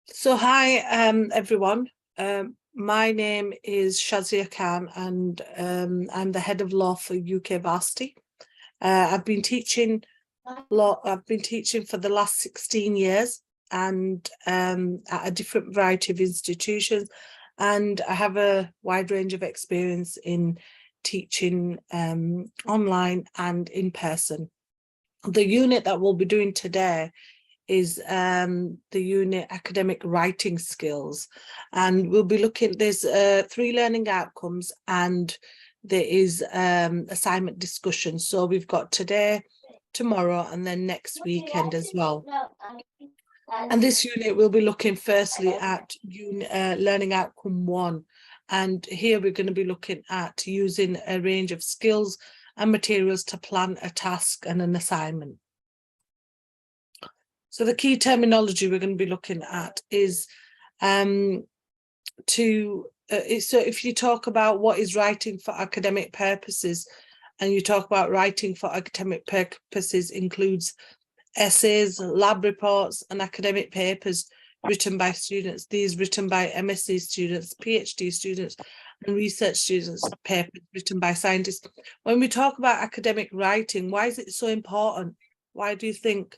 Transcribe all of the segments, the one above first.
So hi everyone. My name is Shazia Khan and I'm the head of law for UK Varsity. I've been teaching law. I've been teaching for the last 16 years and at a different variety of institutions, and I have a wide range of experience in teaching online and in person. The unit that we'll be doing today is the unit academic writing skills, and we'll be looking, there's 3 learning outcomes and there is assignment discussion. So we've got today, tomorrow, and then next weekend as well. And this unit will be looking firstly at learning outcome 1, and here we're going to be looking at using a range of skills and materials to plan a task and an assignment. So the key terminology we're going to be looking at is so if you talk about what is writing for academic purposes, and you talk about writing for academic purposes includes essays, lab reports, and academic papers written by students. These written by MSc students, PhD students, and research students, papers written by scientists. When we talk about academic writing, why is it so important? Why do you think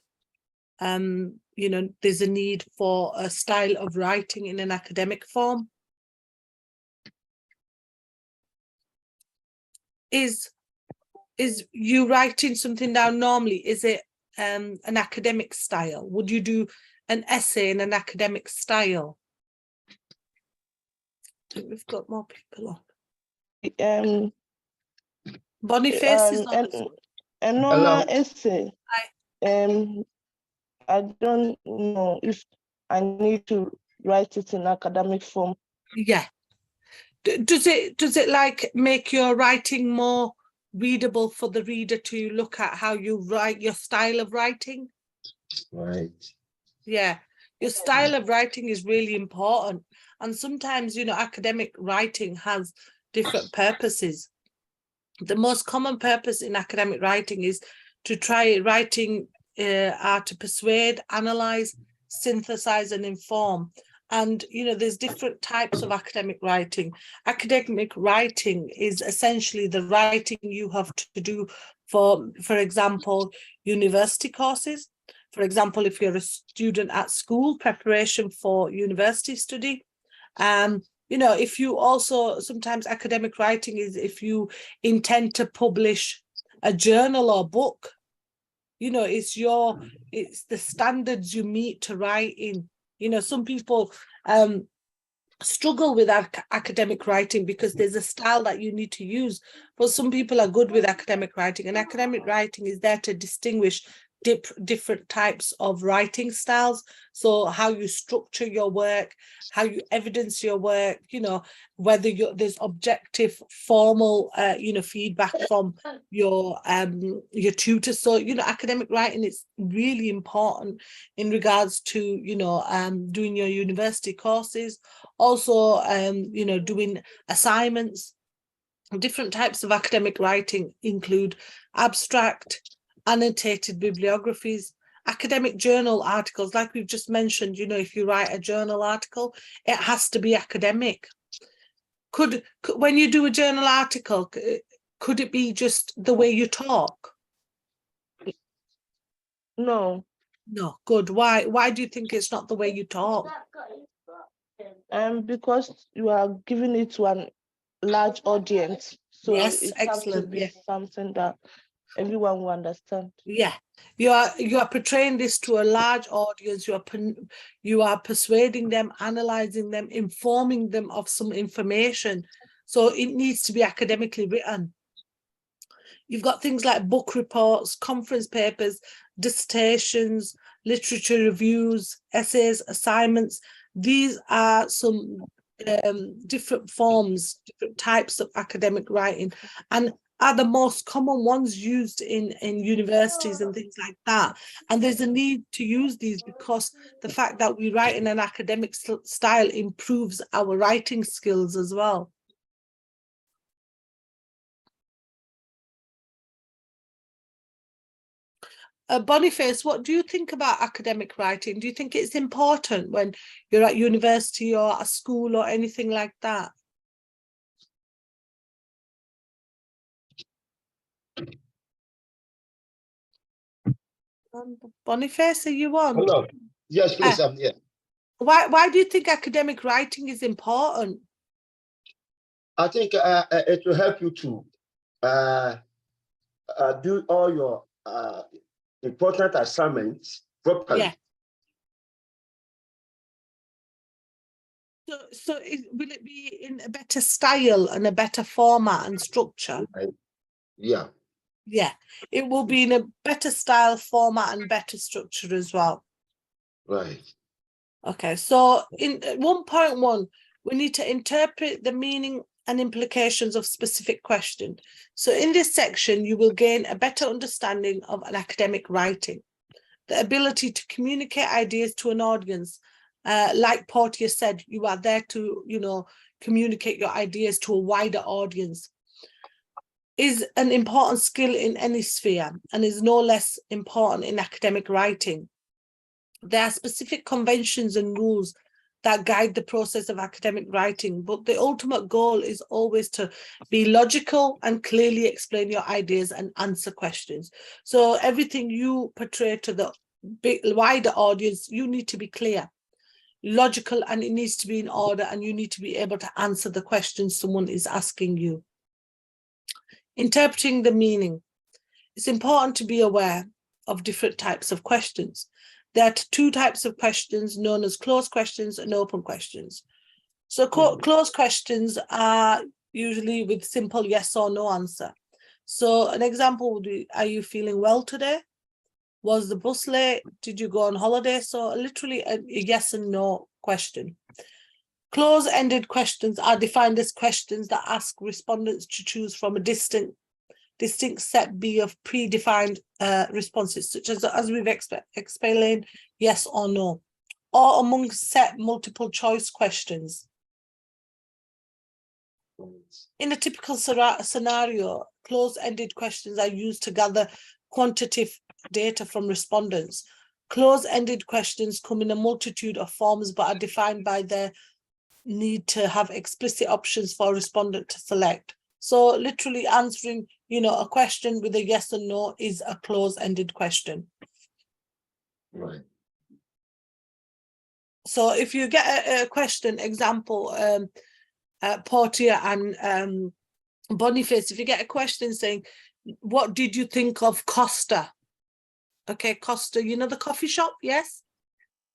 there's a need for a style of writing in an academic form? Is you writing something down normally, is it an academic style? Would you do an essay in an academic style? I think we've got more people on. Boniface is on. A normal essay. I don't know if I need to write it in academic form. Yeah. Does it like make your writing more readable for the reader to look at how you write, your style of writing? Right. Yeah, your style of writing is really important. And sometimes, academic writing has different purposes. The most common purpose in academic writing is to try writing to persuade, analyze, synthesize, and inform. And there's different types of academic writing. Academic writing is essentially the writing you have to do for example, university courses. For example, if you're a student at school, preparation for university study. If you also, sometimes academic writing is if you intend to publish a journal or book. It's the standards you meet to write in. Some people struggle with academic writing because there's a style that you need to use, but some people are good with academic writing, and academic writing is there to distinguish different types of writing styles. So how you structure your work, how you evidence your work, whether there's objective, formal, feedback from your tutor. So, academic writing is really important in regards to, doing your university courses, also, doing assignments. Different types of academic writing include abstract, annotated bibliographies, academic journal articles, like we've just mentioned. If you write a journal article, it has to be academic. Could when you do a journal article, could it be just the way you talk? No. Good. Why do you think it's not the way you talk? Because you are giving it to a large audience. So yes, it excellent. has to be something that everyone will understand. Yeah, you are portraying this to a large audience. You are persuading them, analyzing them, informing them of some information. So it needs to be academically written. You've got things like book reports, conference papers, dissertations, literature reviews, essays, assignments. These are some different forms, different types of academic writing, and are the most common ones used in universities and things like that. And there's a need to use these because the fact that we write in an academic style improves our writing skills as well. Boniface, what do you think about academic writing? Do you think it's important when you're at university or at school or anything like that? Boniface, are you on? Hello. Yes, please. I'm here. Why do you think academic writing is important? I think it will help you to do all your important assignments properly. Yeah. So will it be in a better style and a better format and structure? Right. Yeah. Yeah, it will be in a better style, format, and better structure as well. Right. Okay, so in 1.1, we need to interpret the meaning and implications of specific question. So in this section, you will gain a better understanding of an academic writing, the ability to communicate ideas to an audience. Like Portia said, you are there to, communicate your ideas to a wider audience, is an important skill in any sphere and is no less important in academic writing. There are specific conventions and rules that guide the process of academic writing, but the ultimate goal is always to be logical and clearly explain your ideas and answer questions. So everything you portray to the wider audience, you need to be clear, logical, and it needs to be in order, and you need to be able to answer the questions someone is asking you. Interpreting the meaning. It's important to be aware of different types of questions. There are two types of questions known as closed questions and open questions. So closed questions are usually with simple yes or no answer. So an example would be, are you feeling well today? Was the bus late? Did you go on holiday? So literally a yes and no question. Close-ended questions are defined as questions that ask respondents to choose from a distinct set B of predefined responses, such as we've explained, yes or no, or among set multiple choice questions. In a typical scenario, close-ended questions are used to gather quantitative data from respondents. Close-ended questions come in a multitude of forms but are defined by their need to have explicit options for a respondent to select. So literally answering, a question with a yes or no is a close-ended question. Right. So if you get a question, example, Portia and Boniface, if you get a question saying, what did you think of Costa? Okay, Costa, the coffee shop, yes?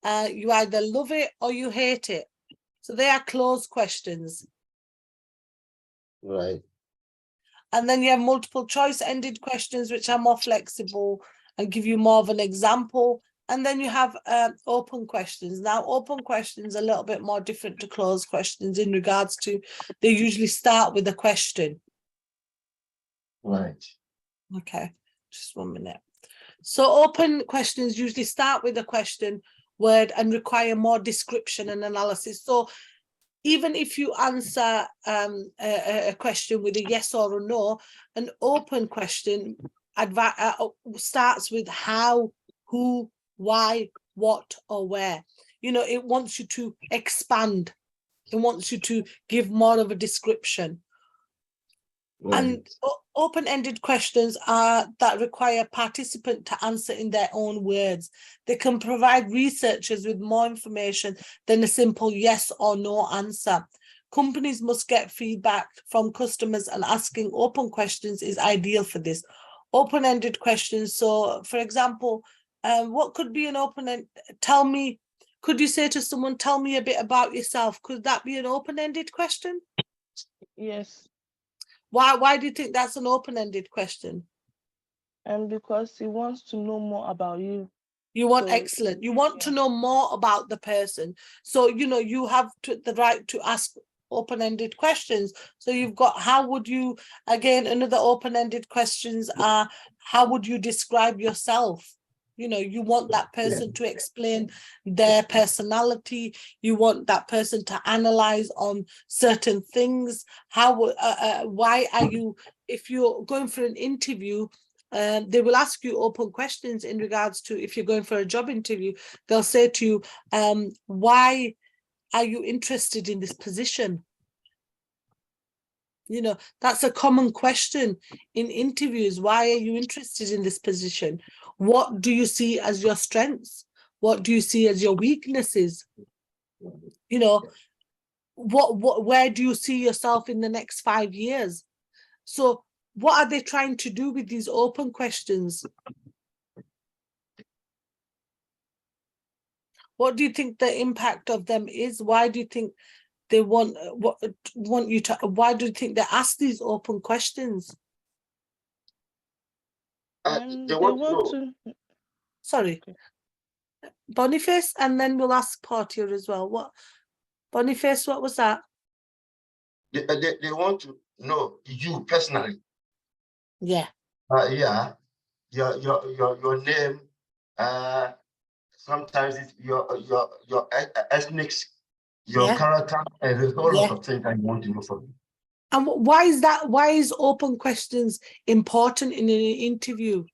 You either love it or you hate it. So they are closed questions. Right. And then you have multiple choice ended questions, which are more flexible and give you more of an example. And then you have open questions. Now, open questions are a little bit more different to closed questions in regards to, they usually start with a question. Right. Okay, just 1 minute. So open questions usually start with a question word and require more description and analysis. So even if you answer a question with a yes or a no, an open question starts with how, who, why, what, or where. It wants you to expand. It wants you to give more of a description. Right. And open-ended questions are that require participant to answer in their own words. They can provide researchers with more information than a simple yes or no answer. Companies must get feedback from customers, and asking open questions is ideal for this. Open-ended questions. So, for example, what could be an open-ended? Could you say to someone, tell me a bit about yourself? Could that be an open-ended question? Yes. Why do you think that's an open-ended question? And because he wants to know more about you. You want excellent. You want to know more about the person. So, you have the right to ask open-ended questions. So you've got, how would you, again, another open-ended questions are, how would you describe yourself? You want that person to explain their personality. You want that person to analyze on certain things. Why are you, if you're going for an interview, They will ask you open questions in regards to if you're going for a job interview. They'll say to you, why are you interested in this position? You know, that's a common question in interviews. Why are you interested in this position? What do you see as your strengths? What do you see as your weaknesses? You know, where do you see yourself in the next 5 years? So what are they trying to do with these open questions? What do you think the impact of them is? Why do you think they want you to, why do you think they ask these open questions? They want to. Sorry, Boniface, and then we'll ask Portia as well. What, Boniface, what was that? They want to know you personally. Yeah. Yeah. Your name. Sometimes it's your ethnics, your character, and there's a whole lot of things I want to know from you. And why is that? Why is open questions important in an interview?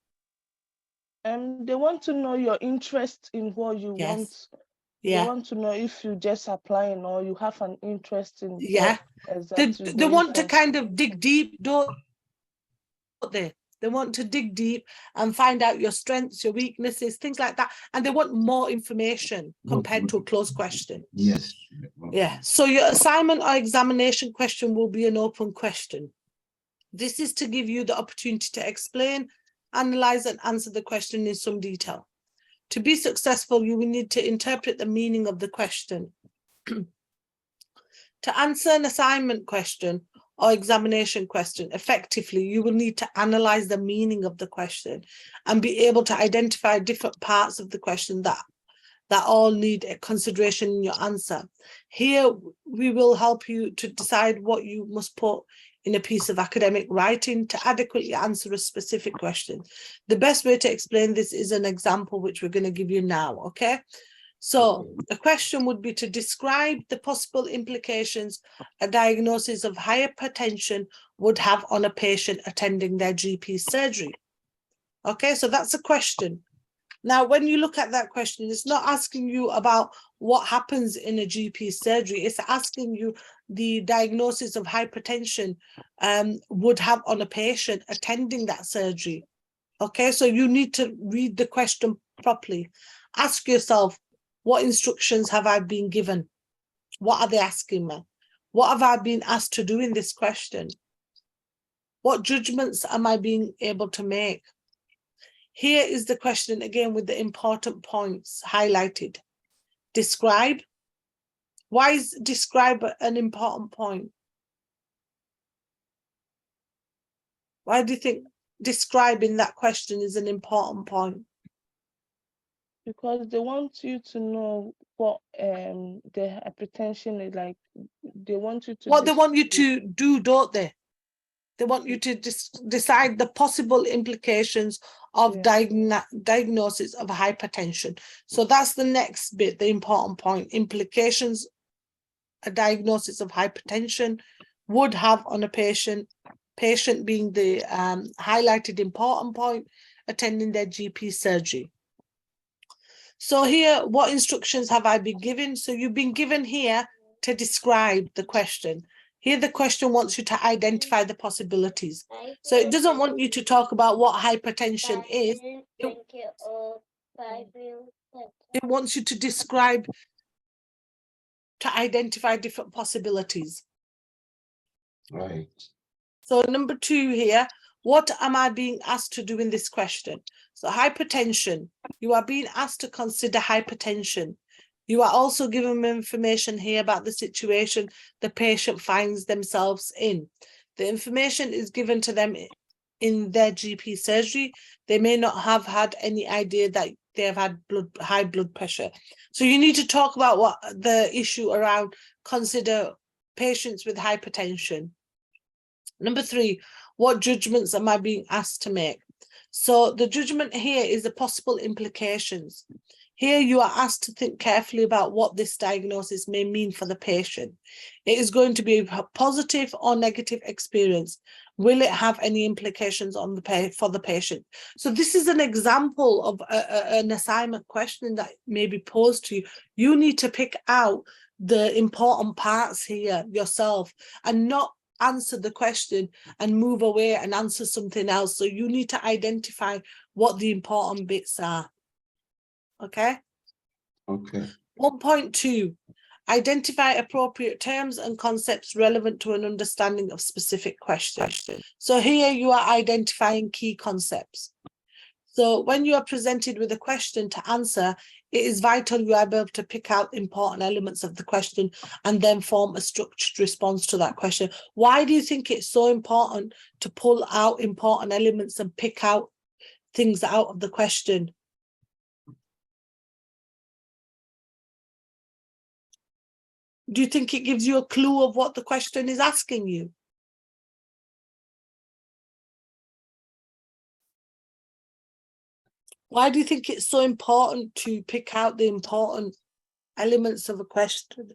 They want to know your interest in what you want. They want to know if you just applying or you have an interest in exactly they want to kind of dig deep, don't they? They want to dig deep and find out your strengths, your weaknesses, things like that. And they want more information compared to a closed question. Yes. Yeah. So your assignment or examination question will be an open question. This is to give you the opportunity to explain, analyze, and answer the question in some detail. To be successful, you will need to interpret the meaning of the question. To answer an assignment question or examination question effectively, you will need to analyze the meaning of the question and be able to identify different parts of the question that all need a consideration in your answer. Here, we will help you to decide what you must put in a piece of academic writing to adequately answer a specific question. The best way to explain this is an example which we're going to give you now, okay? So the question would be to describe the possible implications a diagnosis of hypertension would have on a patient attending their GP surgery. Okay, so that's a question. Now, when you look at that question, it's not asking you about what happens in a GP surgery. It's asking you the diagnosis of hypertension would have on a patient attending that surgery. Okay, so you need to read the question properly. Ask yourself, what instructions have I been given? What are they asking me? What have I been asked to do in this question? What judgments am I being able to make? Here is the question again with the important points highlighted. Describe. Why is describe an important point? Why do you think describing that question is an important point? Because they want you to know what the hypertension is like. They want you to. What they want you to do, don't they? They want you to decide the possible implications of diagnosis of hypertension. So that's the next bit, the important point. Implications a diagnosis of hypertension would have on a patient being the highlighted important point, attending their GP surgery. So here, what instructions have I been given? So you've been given here to describe the question. Here, the question wants you to identify the possibilities. So it doesn't want you to talk about what hypertension is. It wants you to describe, to identify different possibilities. Right. So number 2 here, what am I being asked to do in this question? So hypertension, you are being asked to consider hypertension. You are also given information here about the situation the patient finds themselves in. The information is given to them in their GP surgery. They may not have had any idea that they have had high blood pressure. So you need to talk about what the issue around consider patients with hypertension. Number 3, what judgments am I being asked to make? So the judgment here is the possible implications. Here you are asked to think carefully about what this diagnosis may mean for the patient. It is going to be a positive or negative experience. Will it have any implications on for the patient? So this is an example of an assignment question that may be posed to you. You need to pick out the important parts here yourself and not answer the question and move away and answer something else. So you need to identify what the important bits are. Okay? Okay. 1.2. Identify appropriate terms and concepts relevant to an understanding of specific questions. So here you are identifying key concepts. So when you are presented with a question to answer, it is vital you are able to pick out important elements of the question and then form a structured response to that question. Why do you think it's so important to pull out important elements and pick out things out of the question? Do you think it gives you a clue of what the question is asking you? Why do you think it's so important to pick out the important elements of a question?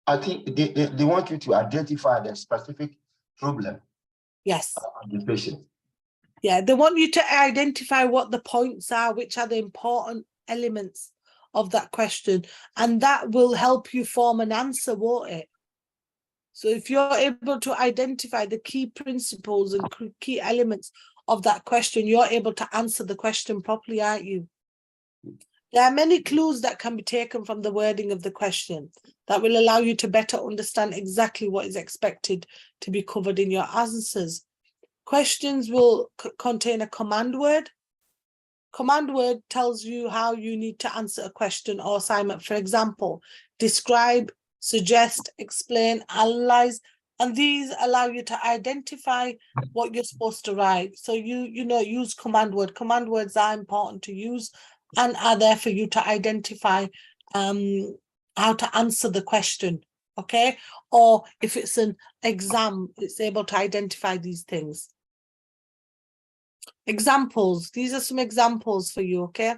I think they want you to identify the specific problem. Yes. Of the patient. Yeah, they want you to identify what the points are, which are the important elements of that question, and that will help you form an answer, won't it? So if you're able to identify the key principles and key elements of that question, you're able to answer the question properly, aren't you? There are many clues that can be taken from the wording of the question that will allow you to better understand exactly what is expected to be covered in your answers. Questions will contain a command word. Command word tells you how you need to answer a question or assignment. For example, describe, suggest, explain, analyze, and these allow you to identify what you're supposed to write. So you know, use command word. Command words are important to use and are there for you to identify how to answer the question, okay? Or if it's an exam, it's able to identify these things. Examples. These are some examples for you, okay?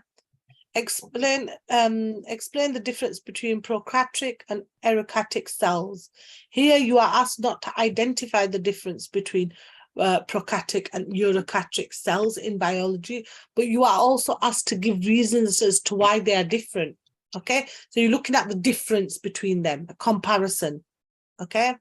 Explain the difference between prokaryotic and eukaryotic cells. Here you are asked not to identify the difference between prokaryotic and eukaryotic cells in biology, but you are also asked to give reasons as to why they are different, okay? So you're looking at the difference between them, a comparison, okay?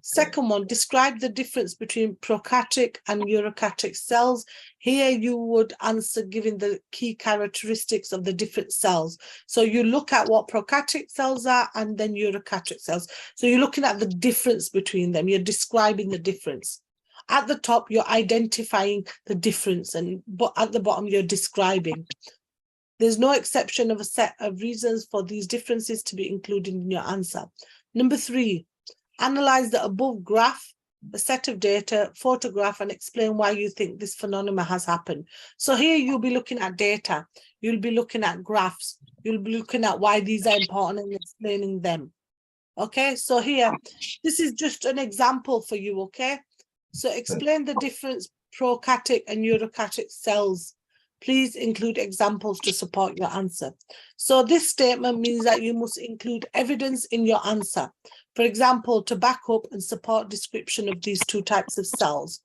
Second one, describe the difference between prokaryotic and eukaryotic cells. Here you would answer giving the key characteristics of the different cells. So you look at what prokaryotic cells are and then eukaryotic cells. So you're looking at the difference between them. You're describing the difference. At the top, you're identifying the difference, but at the bottom, you're describing. There's no exception of a set of reasons for these differences to be included in your answer. Number 3, analyze the above graph, a set of data, photograph, and explain why you think this phenomenon has happened. So here you'll be looking at data, you'll be looking at graphs, you'll be looking at why these are important and explaining them. Okay, so here, this is just an example for you, okay? So explain the difference prokaryotic and eukaryotic cells. Please include examples to support your answer. So this statement means that you must include evidence in your answer. For example, to back up and support description of these two types of cells.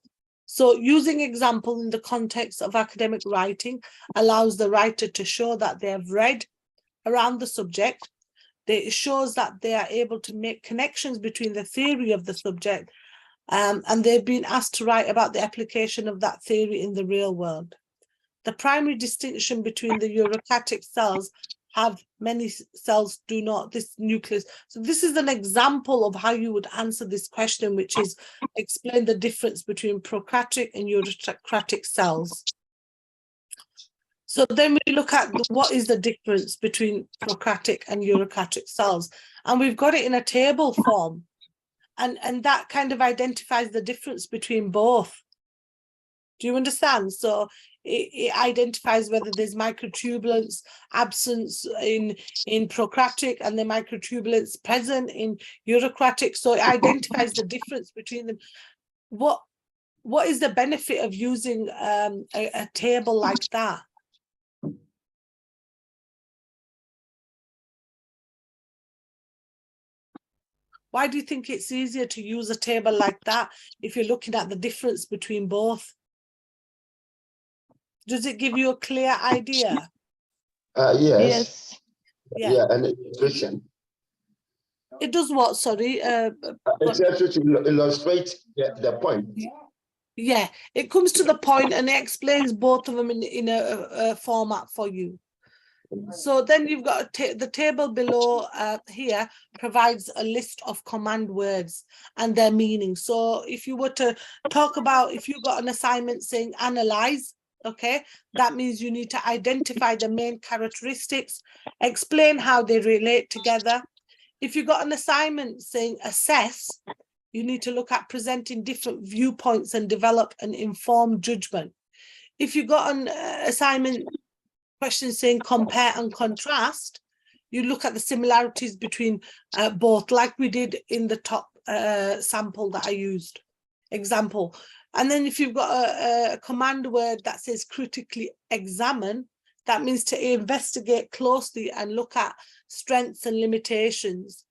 So using example in the context of academic writing allows the writer to show that they have read around the subject. It shows that they are able to make connections between the theory of the subject and they've been asked to write about the application of that theory in the real world. The primary distinction between the eukaryotic cells have many cells do not, this nucleus. So this is an example of how you would answer this question, which is explain the difference between prokaryotic and eukaryotic cells. So then we look at what is the difference between prokaryotic and eukaryotic cells. And we've got it in a table form. And that kind of identifies the difference between both. Do you understand? So it identifies whether there's microtubulance absence in prokaryotic and the microtubulance present in eukaryotic. So it identifies the difference between them. What is the benefit of using a table like that? Why do you think it's easier to use a table like that if you're looking at the difference between both? Does it give you a clear idea? Yes. Yeah. An illustration. It does what, sorry? It's helpful to illustrate the point. Yeah, it comes to the point and it explains both of them in a format for you. So then you've got the table below here provides a list of command words and their meaning. So if you were to talk about, if you got an assignment saying analyze, okay, that means you need to identify the main characteristics, explain how they relate together. If you got an assignment saying assess, you need to look at presenting different viewpoints and develop an informed judgment. If you got an assignment question saying compare and contrast, you look at the similarities between both, like we did in the top sample that I used, example. And then if you've got a command word that says critically examine, that means to investigate closely and look at strengths and limitations.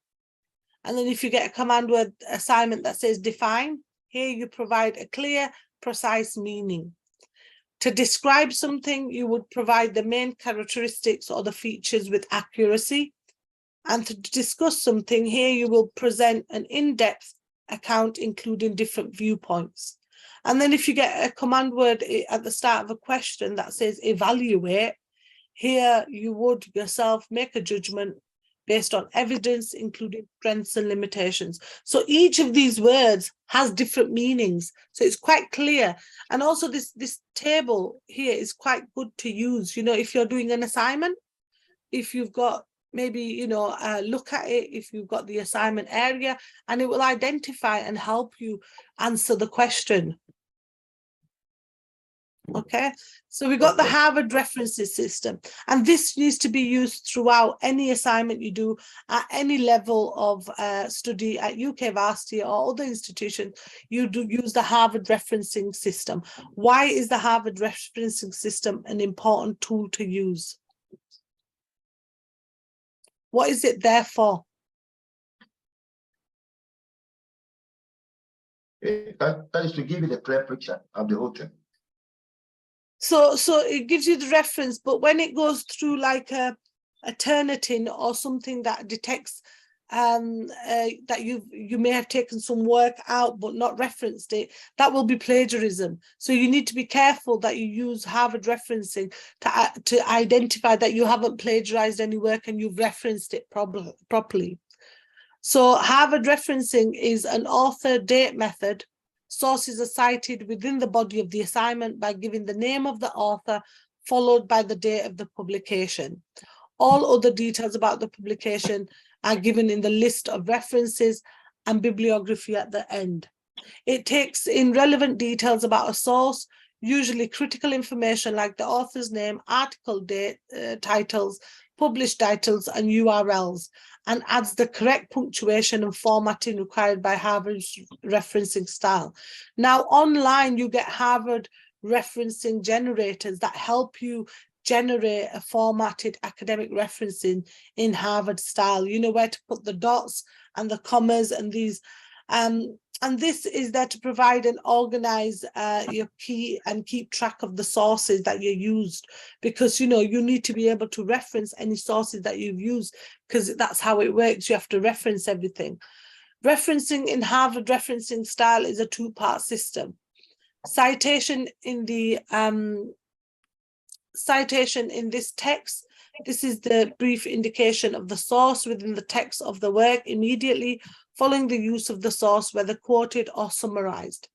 And then if you get a command word assignment that says define, here you provide a clear, precise meaning. To describe something, you would provide the main characteristics or the features with accuracy. And to discuss something, here you will present an in-depth account, including different viewpoints. And then if you get a command word at the start of a question that says evaluate, here you would yourself make a judgment based on evidence, including strengths and limitations. So each of these words has different meanings. So it's quite clear. And also this table here is quite good to use, you know, if you're doing an assignment, if you've got maybe, you know, look at it, if you've got the assignment area, and it will identify and help you answer the question. Okay, so we got the Harvard references system, and this needs to be used throughout any assignment you do at any level of study at UK Varsity or other institutions. You do use the Harvard referencing system. Why is the Harvard referencing system an important tool to use? What is it there for? That is to give you the clear picture of the whole thing. So it gives you the reference, but when it goes through like a Turnitin or something that detects that you may have taken some work out but not referenced it, that will be plagiarism. So you need to be careful that you use Harvard referencing to identify that you haven't plagiarized any work and you've referenced it properly. So Harvard referencing is an author date method. Sources are cited within the body of the assignment by giving the name of the author, followed by the date of the publication. All other details about the publication are given in the list of references and bibliography at the end. It takes in relevant details about a source, usually critical information like the author's name, article date, titles, published titles, and URLs, and adds the correct punctuation and formatting required by Harvard's referencing style. Now, online, you get Harvard referencing generators that help you generate a formatted academic referencing in Harvard style. You know where to put the dots and the commas and these. And this is there to provide and organize your key and keep track of the sources that you used, because, you know, you need to be able to reference any sources that you've used, because that's how it works. You have to reference everything. Referencing in Harvard referencing style is a two-part system. Citation in the citation in this text. This is the brief indication of the source within the text of the work immediately following the use of the source, whether quoted or summarized.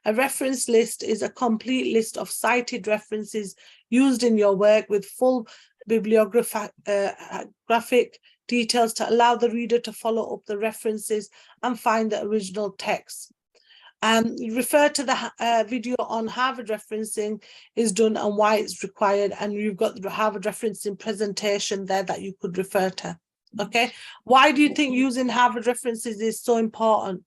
A reference list is a complete list of cited references used in your work with full bibliographic details to allow the reader to follow up the references and find the original text. Refer to the video on Harvard referencing is done and why it's required, and you've got the Harvard referencing presentation there that you could refer to. Okay, why do you think using Harvard references is so important?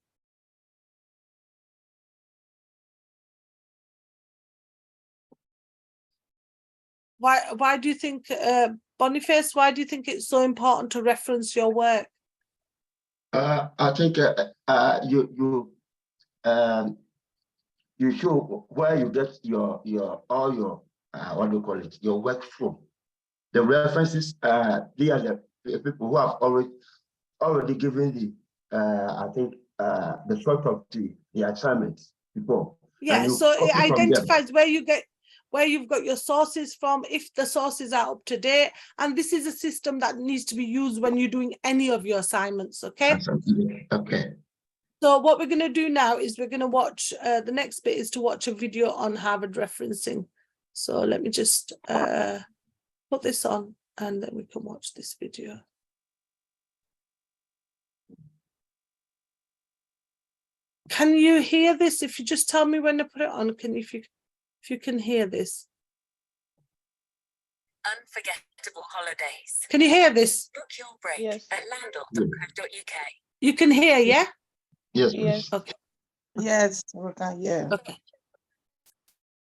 Why do you think, Boniface, why do you think it's so important to reference your work? I think you show where you get your all your what do you call it, your work from. The references, they are the people who have already given the I think the sort of the assignments before. Yeah, so it identifies where you've got your sources from, if the sources are up to date, and this is a system that needs to be used when you're doing any of your assignments. Okay. Okay. So what we're going to do now is we're going to watch, the next bit is to watch a video on Harvard referencing. So let me just put this on and then we can watch this video. Can you hear this? If you just tell me when to put it on, if you can hear this. Unforgettable holidays. Can you hear this? Book your break at landor.co.uk. You can hear, yeah? Yes, yes. Okay. Yes, we can hear. Okay.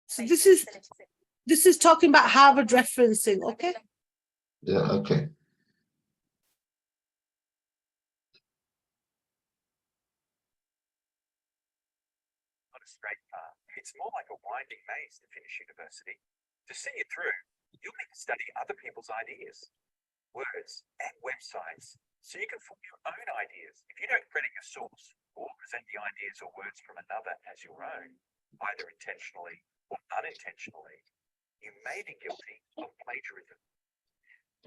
So this is talking about Harvard referencing, okay? Yeah, okay. Not a straight path. It's more like a winding maze to finish university. To see it through, you'll need to study other people's ideas, words, and websites, so you can form your own ideas. If you don't credit your source or present the ideas or words from another as your own, either intentionally or unintentionally, you may be guilty of plagiarism.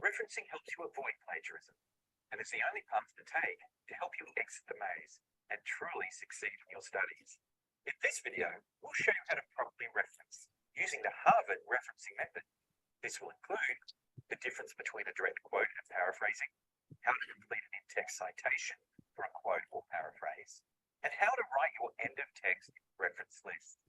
Referencing helps you avoid plagiarism, and is the only path to take to help you exit the maze and truly succeed in your studies. In this video, we'll show you how to properly reference using the Harvard referencing method. This will include the difference between a direct quote and paraphrasing, how to complete an in-text citation for a quote or paraphrase, and how to write your end-of-text reference list.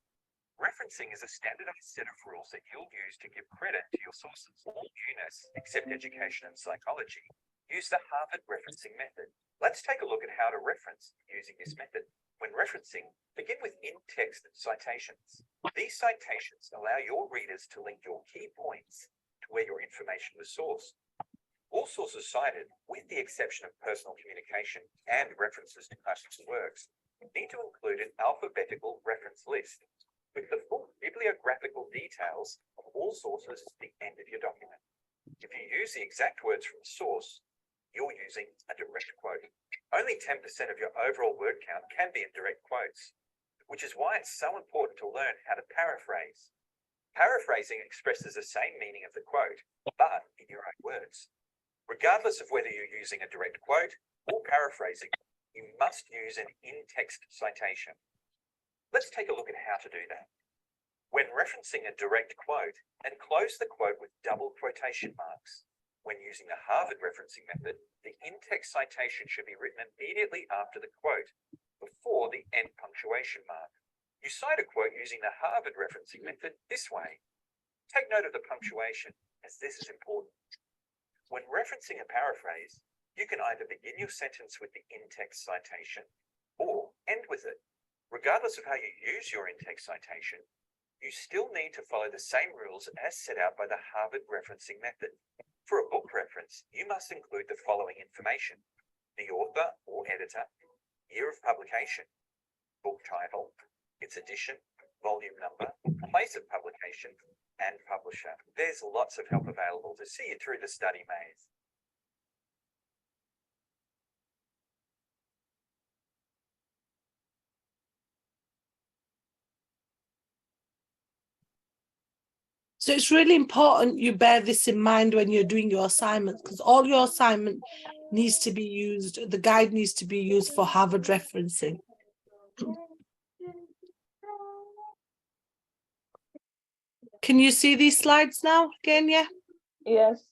Referencing is a standardized set of rules that you'll use to give credit to your sources. All units, except education and psychology, use the Harvard referencing method. Let's take a look at how to reference using this method. When referencing, begin with in-text citations. These citations allow your readers to link your key points to where your information was sourced. All sources cited, with the exception of personal communication and references to classical works, need to include an alphabetical reference list with the full bibliographical details of all sources at the end of your document. If you use the exact words from the source, you're using a direct quote. Only 10% of your overall word count can be in direct quotes, which is why it's so important to learn how to paraphrase. Paraphrasing expresses the same meaning of the quote, but in your own words. Regardless of whether you're using a direct quote or paraphrasing, you must use an in-text citation. Let's take a look at how to do that. When referencing a direct quote, enclose the quote with double quotation marks. When using the Harvard referencing method, the in-text citation should be written immediately after the quote, before the end punctuation mark. You cite a quote using the Harvard referencing method this way. Take note of the punctuation, as this is important. When referencing a paraphrase, you can either begin your sentence with the in-text citation or end with it. Regardless of how you use your in-text citation, you still need to follow the same rules as set out by the Harvard referencing method. For a book reference, you must include the following information: the author or editor, year of publication, book title, its edition, volume number, place of publication, and publisher. There's lots of help available to see you through the study maze. So it's really important you bear this in mind when you're doing your assignments, because all your assignment needs to be used, the guide needs to be used for Harvard referencing. Can you see these slides now again? Yeah. Yes.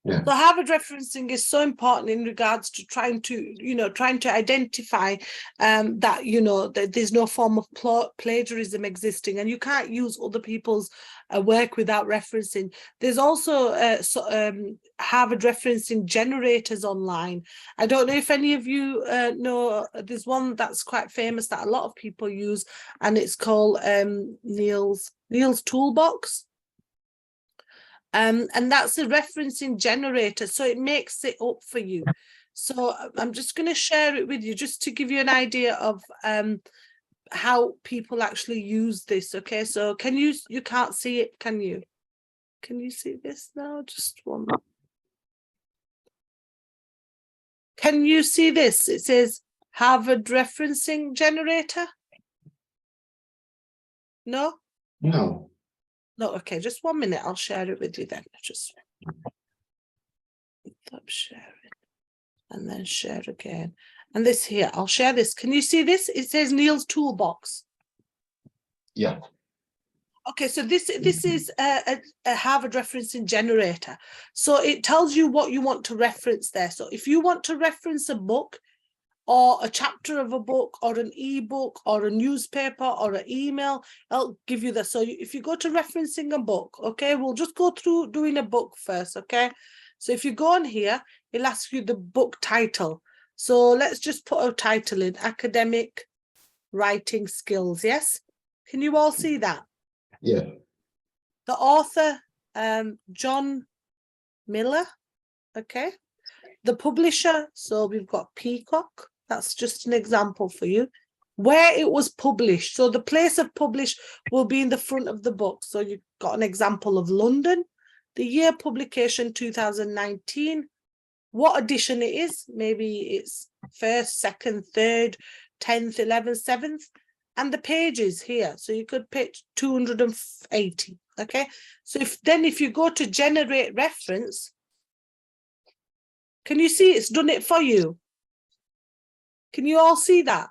Yeah. So Harvard referencing is so important in regards to trying to identify that, that there's no form of plagiarism existing, and you can't use other people's work without referencing. There's also Harvard referencing generators online. I don't know if any of you know, there's one that's quite famous that a lot of people use, and it's called Neil's Toolbox. And that's a referencing generator, so it makes it up for you. So I'm just going to share it with you just to give you an idea of how people actually use this. Okay, so you can't see it, can you? Can you see this now? Just one minute. Can you see this? It says Harvard referencing generator. No? No. No, okay, just 1 minute. I'll share it with you then. Just stop sharing and then share again. And this here, I'll share this. Can you see this? It says Neil's toolbox. Yeah. Okay, so this is a Harvard referencing generator. So it tells you what you want to reference there. So if you want to reference a book or a chapter of a book or an ebook or a newspaper or an email, I'll give you that. So if you go to referencing a book, okay, we'll just go through doing a book first, okay? So if you go on here, it'll ask you the book title. So let's just put a title in, Academic Writing Skills, yes? Can you all see that? Yeah. The author, John Miller, okay? The publisher, so we've got Peacock. That's just an example for you. Where it was published, so the place of publish will be in the front of the book. So you've got an example of London, the year publication 2019, what edition it is, maybe it's 1st, 2nd, 3rd, 10th, 11th, 7th, and the pages here. So you could pick 280, okay? So if you go to generate reference, can you see it's done it for you? Can you all see that?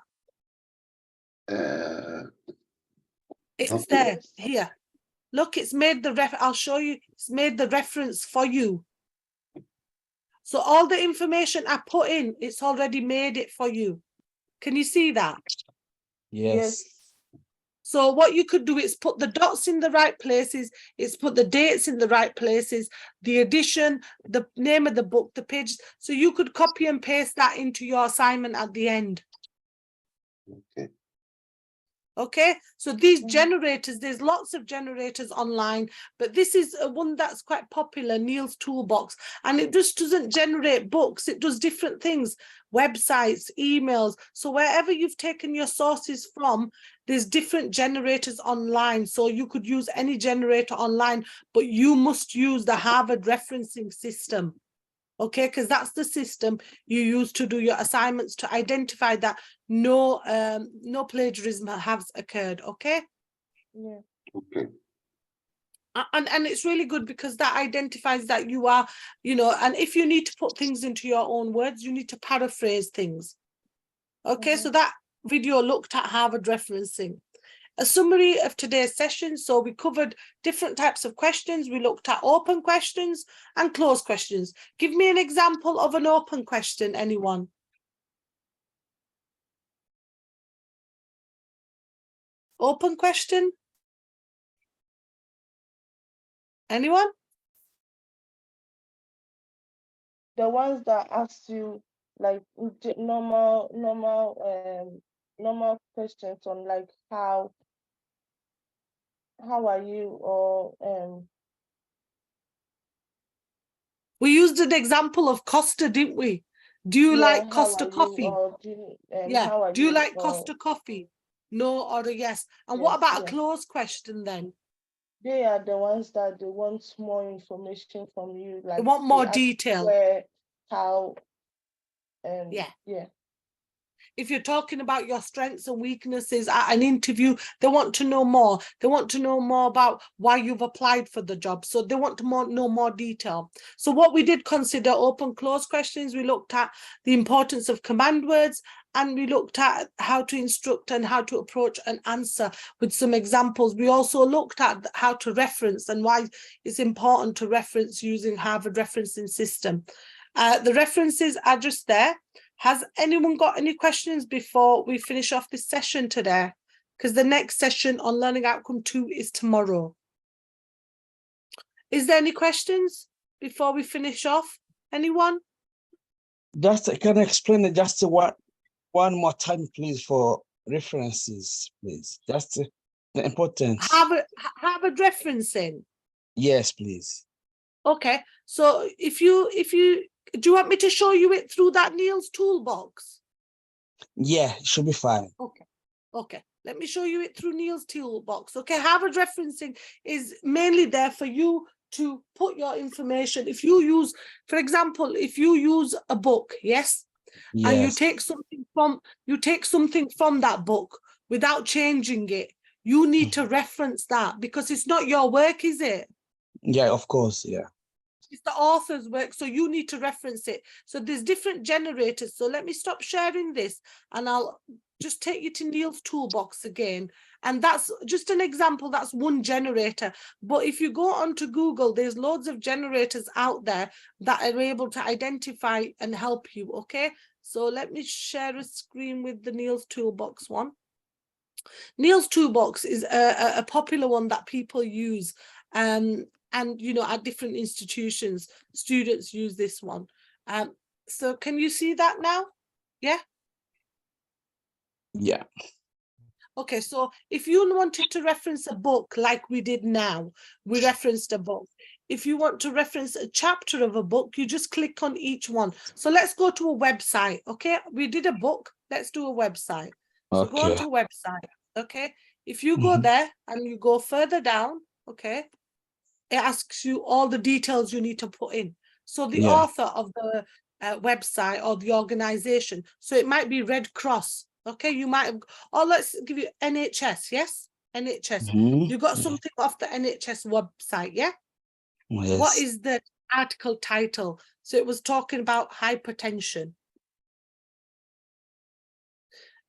It's okay. there, here. Look, it's made the I'll show you, it's made the reference for you. So all the information I put in, it's already made it for you. Can you see that? Yes. So what you could do is put the dots in the right places, it's put the dates in the right places, the edition, the name of the book, the pages. So you could copy and paste that into your assignment at the end. Okay. Okay, so these generators, there's lots of generators online, but this is one that's quite popular, Neil's Toolbox, and it just doesn't generate books, it does different things, websites, emails. So wherever you've taken your sources from, there's different generators online. So you could use any generator online, but you must use the Harvard referencing system. Okay, because that's the system you use to do your assignments to identify that no plagiarism has occurred. Okay. Yeah. Okay. And it's really good because that identifies that you are, and if you need to put things into your own words, you need to paraphrase things. Okay, so that video looked at Harvard referencing. A summary of today's session. So we covered different types of questions. We looked at open questions and closed questions. Give me an example of an open question, anyone? Open question? Anyone? The ones that ask you like normal questions on like how are you, or we used an example of Costa, didn't we? Do you like Costa coffee? Do you like Costa coffee? No or a yes. And what about a closed question then? They are the ones that they want more information from you, like they want more detail. Where, how, If you're talking about your strengths and weaknesses at an interview, they want to know more. They want to know more about why you've applied for the job. So they want to know more detail. So what we did consider open close questions, we looked at the importance of command words, and we looked at how to instruct and how to approach an answer with some examples. We also looked at how to reference and why it's important to reference using Harvard referencing system. The references are just there. Has anyone got any questions before we finish off this session today? Because the next session on Learning Outcome 2 is tomorrow. Is there any questions before we finish off? Anyone? Just can I explain it just one more time, please, for references, please. Just the importance. Harvard referencing. Yes, please. Okay, so if you Do you want me to show you it through that Neil's toolbox? Yeah, it should be fine. Okay, let me show you it through Neil's toolbox. Okay, Harvard referencing is mainly there for you to put your information. If you use, for example, if you use a book, yes, and you take something from that book without changing it, you need to reference that because it's not your work, is it? Yeah, of course, yeah. It's the author's work, so you need to reference it. So there's different generators. So let me stop sharing this and I'll just take you to Neil's toolbox again. And that's just an example, that's one generator. But if you go onto Google, there's loads of generators out there that are able to identify and help you, okay? So let me share a screen with the Neil's toolbox one. Neil's toolbox is a popular one that people use. And, you know, at different institutions, students use this one. So can you see that now? Yeah? Yeah. Okay, so if you wanted to reference a book like we did now, we referenced a book. If you want to reference a chapter of a book, you just click on each one. So let's go to a website, okay? We did a book, let's do a website. So go on to a website, okay? If you go there and you go further down, okay? It asks you all the details you need to put in. So the author of the website or the organization, so it might be Red Cross, okay? You might have, or let's give you NHS, yes? NHS. You got something off the NHS website, yeah? Yes. What is the article title? So it was talking about hypertension.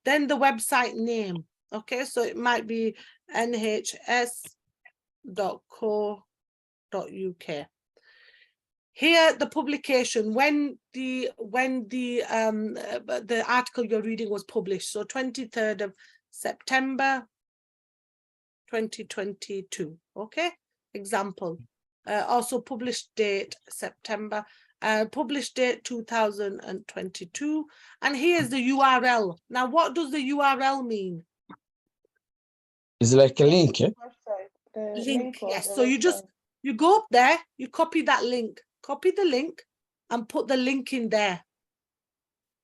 Then the website name, okay? So it might be nhs.co.uk. Here, the publication, when the article you're reading was published, so 23rd of September 2022, okay? Example. Also published date September, published date 2022, and here's the URL. Now, what does the URL mean? It's like a link, yeah? Link, yes. So you go up there, you copy that link, copy the link and put the link in there.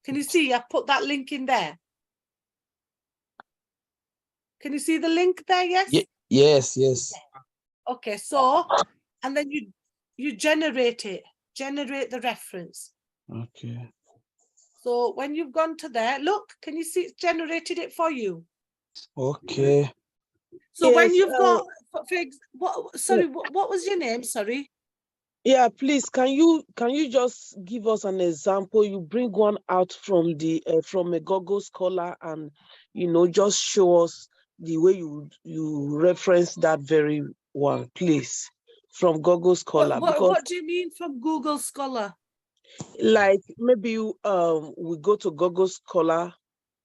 Can you see? I've put that link in there. Can you see the link there? Yes? Yes, yes. Okay, so, and then you generate it, generate the reference. Okay. So when you've gone to there, look, can you see it's generated it for you? Okay. So yes, when you've got, what was your name? Sorry. Yeah, please, can you just give us an example? You bring one out from the from a Google Scholar, and you know, just show us the way you reference that very one, please, from Google Scholar. What do you mean from Google Scholar? Like maybe we go to Google Scholar.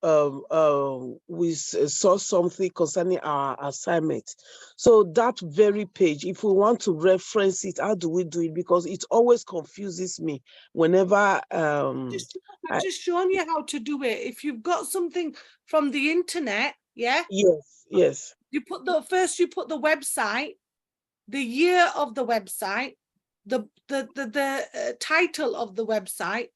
We saw something concerning our assignment. So that very page, if we want to reference it, how do we do it? Because it always confuses me whenever I've just shown you how to do it. If you've got something from the internet, yeah? Yes. You put the website, the year of the website, the title of the website,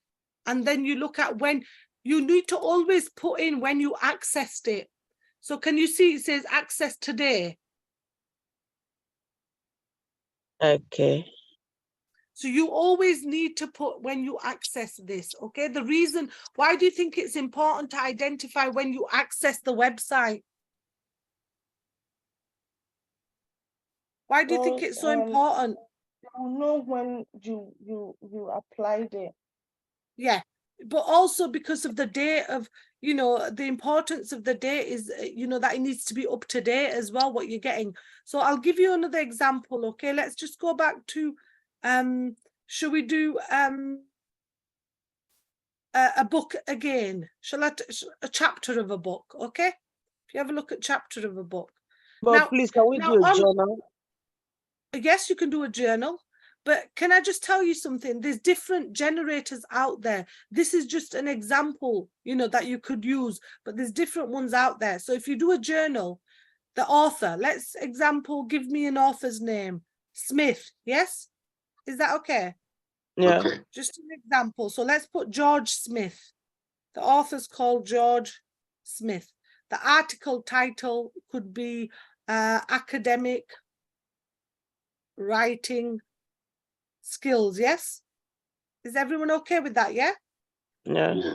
and then you look at when. You need to always put in when you accessed it. So can you see it says access today? Okay. So you always need to put when you access this, okay? The reason, why do you think it's important to identify when you access the website? Why do you think it's so important? You know when you applied it. Yeah. But also because of the date of, you know, the importance of the date is, you know, that it needs to be up to date as well, what you're getting. So I'll give you another example, okay? Let's just go back to, shall we do a book again? A chapter of a book, okay? If you have a look at chapter of a book. But now, please, can we do a journal? Yes, you can do a journal. But can I just tell you something? There's different generators out there. This is just an example, you know, that you could use, but there's different ones out there. So if you do a journal, the author, let's example, give me an author's name, Smith, yes? Is that okay? Yeah. Okay. Just an example. So let's put George Smith. The author's called George Smith. The article title could be academic writing skills. Yes? Is everyone okay with that? Yeah? Yeah.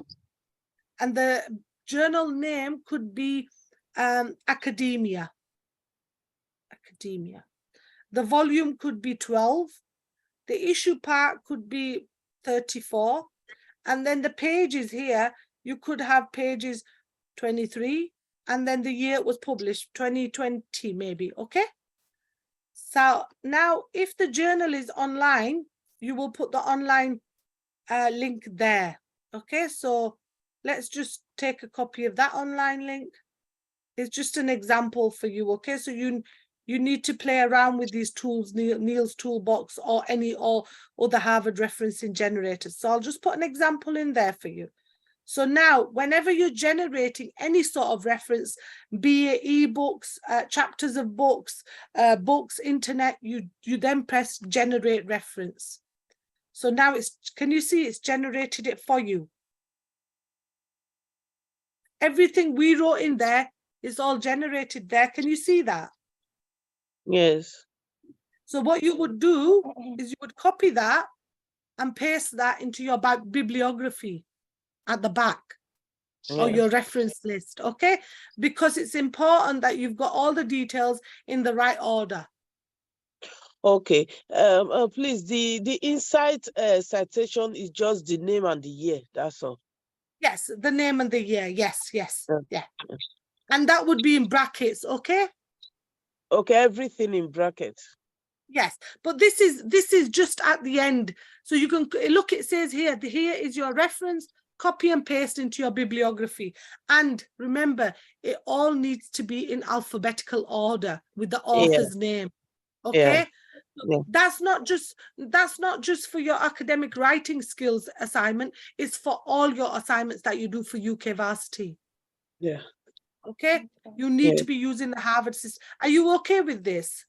And the journal name could be Academia. Academia. The volume could be 12. The issue part could be 34. And then the pages here, you could have pages 23. And then the year it was published, 2020 maybe, okay? So now if the journal is online, you will put the online link there, okay? So let's just take a copy of that online link. It's just an example for you, okay? So you need to play around with these tools, Neil's toolbox or any or other Harvard referencing generators. So I'll just put an example in there for you. So now, whenever you're generating any sort of reference, be it ebooks, chapters of books, internet, you then press generate reference. So now can you see it's generated it for you? Everything we wrote in there is all generated there. Can you see that? Yes. So what you would do is you would copy that and paste that into your bibliography at the back. Or your reference list, okay? Because it's important that you've got all the details in the right order. Okay. Please, the inside citation is just the name and the year. That's all. Yes, the name and the year. Yes, yeah. And that would be in brackets, okay? Okay, everything in brackets. Yes, but this is just at the end. So you can look, it says here is your reference. Copy and paste into your bibliography. And remember, it all needs to be in alphabetical order with the author's name. Okay? Yeah. That's not just for your academic writing skills assignment, it's for all your assignments that you do for UK Varsity. Yeah. Okay? You need to be using the Harvard system. Are you okay with this?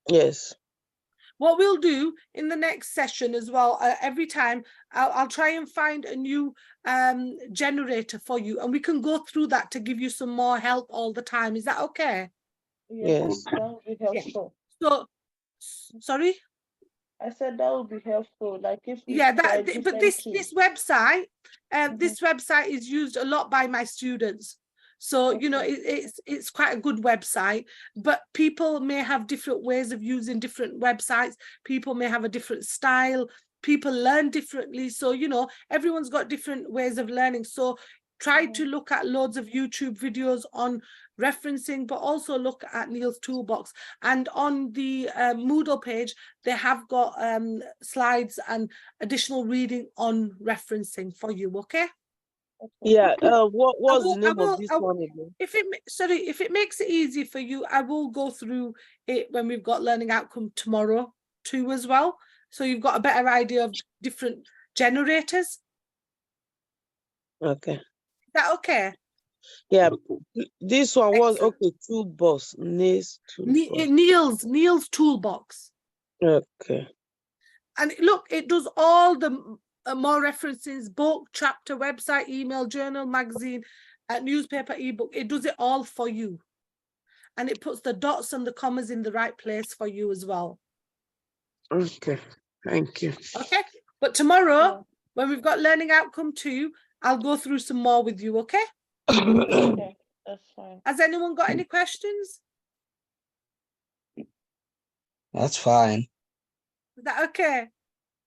Yes. What we'll do in the next session as well, every time, I'll try and find a new generator for you, and we can go through that to give you some more help all the time. Is that okay? Yes. That would be helpful. So, sorry? I said that would be helpful. Like if we Yeah, try but this different website, this website is used a lot by my students. So, you know, it's quite a good website, but people may have different ways of using different websites. People may have a different style. People learn differently. So, you know, everyone's got different ways of learning. So try to look at loads of YouTube videos on referencing, but also look at Neil's toolbox. And on the Moodle page, they have got slides and additional reading on referencing for you, okay? Yeah. What was the name of this one again? If it makes it easy for you, I will go through it when we've got learning outcome tomorrow too as well. So you've got a better idea of different generators. Okay. Is that okay? Yeah. This one was Excellent. toolbox. Neil's toolbox. Okay. And look, it does all the more references, book, chapter, website, email, journal, magazine, newspaper, ebook. It does it all for you. And it puts the dots and the commas in the right place for you as well. Okay. Thank you. Okay. But tomorrow, when we've got learning outcome 2, I'll go through some more with you, okay? Okay, that's fine. Has anyone got any questions? That's fine. Is that okay?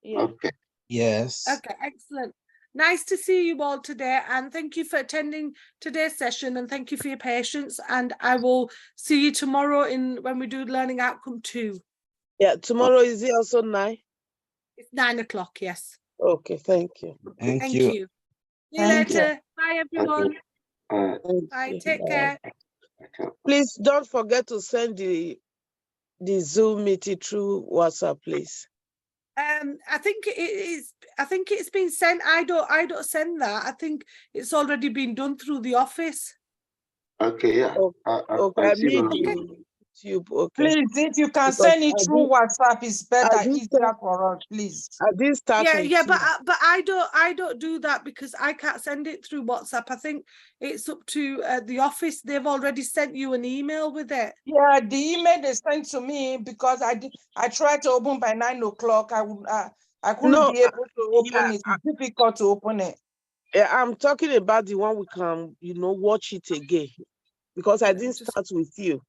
Yeah. Okay. Yes. Okay, excellent. Nice to see you all today, and thank you for attending today's session, and thank you for your patience, and I will see you tomorrow when we do learning outcome 2. Yeah, tomorrow is it also 9? It's 9 o'clock, yes. Okay, thank you. Thank you. See you Thank you. later. Bye everyone. Thank Bye, you. take Bye. care. Please don't forget to send the Zoom meeting through WhatsApp, please. I think it's been sent. I don't send that. I think it's already been done through the office. Okay, yeah. Okay, I see mean one of the you. YouTube. Okay. Please, if you can Because send it through WhatsApp, it's better, did easier start- for us, please. I did start Yeah, with yeah, you. but I don't do that because I can't send it through WhatsApp. I think it's up to the office. They've already sent you an email with it. Yeah, the email they sent to me, because I tried to open by 9 o'clock. I couldn't No, be able to open yeah, it. It's difficult to open it. Yeah, I'm talking about the one we can, watch it again, because I didn't Just- start with you.